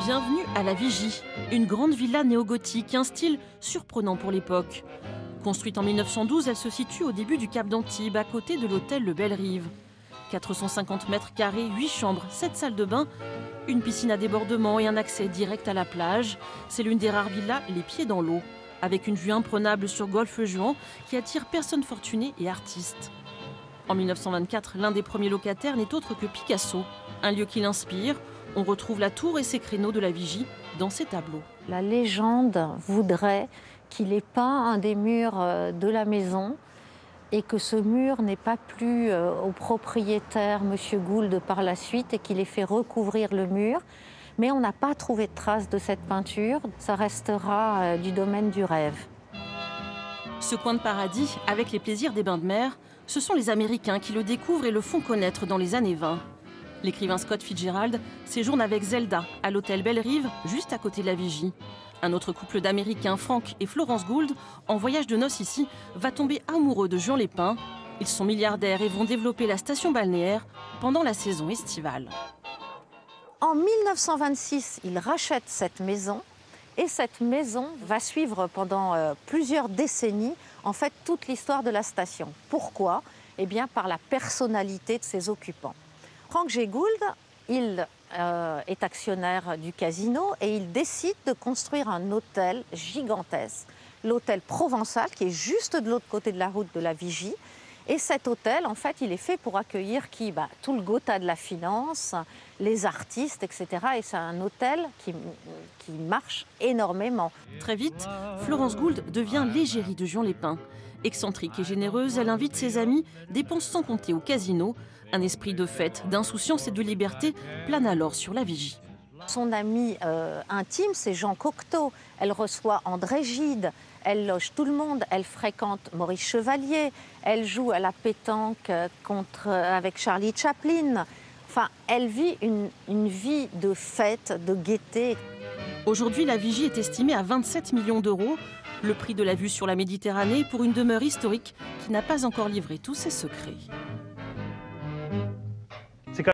Bienvenue à la Vigie, une grande villa néo-gothique, un style surprenant pour l'époque. Construite en 1912, elle se situe au début du Cap d'Antibes, à côté de l'hôtel Le Bellerive. 450 mètres carrés, 8 chambres, 7 salles de bain, une piscine à débordement et un accès direct à la plage. C'est l'une des rares villas les pieds dans l'eau, avec une vue imprenable sur Golfe-Juan qui attire personnes fortunées et artistes. En 1924, l'un des premiers locataires n'est autre que Picasso, un lieu qui l'inspire. On retrouve la tour et ses créneaux de la Vigie dans ses tableaux. La légende voudrait qu'il ait peint un des murs de la maison et que ce mur n'ait pas plu au propriétaire, M. Gould, par la suite, et qu'il ait fait recouvrir le mur. Mais on n'a pas trouvé de traces de cette peinture. Ça restera du domaine du rêve. Ce coin de paradis, avec les plaisirs des bains de mer, ce sont les Américains qui le découvrent et le font connaître dans les années 20. L'écrivain Scott Fitzgerald séjourne avec Zelda à l'hôtel Bellerive, juste à côté de la Vigie. Un autre couple d'Américains, Frank et Florence Gould, en voyage de noces ici, va tomber amoureux de Juan Lépin. Ils sont milliardaires et vont développer la station balnéaire pendant la saison estivale. En 1926, il rachète cette maison et cette maison va suivre pendant plusieurs décennies en fait toute l'histoire de la station. Pourquoi? Eh bien par la personnalité de ses occupants. Frank G. Gould, il est actionnaire du casino et il décide de construire un hôtel gigantesque, l'hôtel Provençal, qui est juste de l'autre côté de la route de la Vigie. Et cet hôtel, en fait, il est fait pour accueillir qui? Tout le Gotha de la finance, les artistes, etc. Et c'est un hôtel qui marche énormément. Très vite, Florence Gould devient l'égérie de Juan Lépin. Excentrique et généreuse, elle invite ses amis, dépense sans compter au casino. Un esprit de fête, d'insouciance et de liberté plane alors sur la Vigie. Son ami intime, c'est Jean Cocteau. Elle reçoit André Gide, elle loge tout le monde, elle fréquente Maurice Chevalier, elle joue à la pétanque avec Charlie Chaplin. Enfin, elle vit une vie de fête, de gaieté. Aujourd'hui, la Vigie est estimée à 27 millions d'euros. Le prix de la vue sur la Méditerranée pour une demeure historique qui n'a pas encore livré tous ses secrets.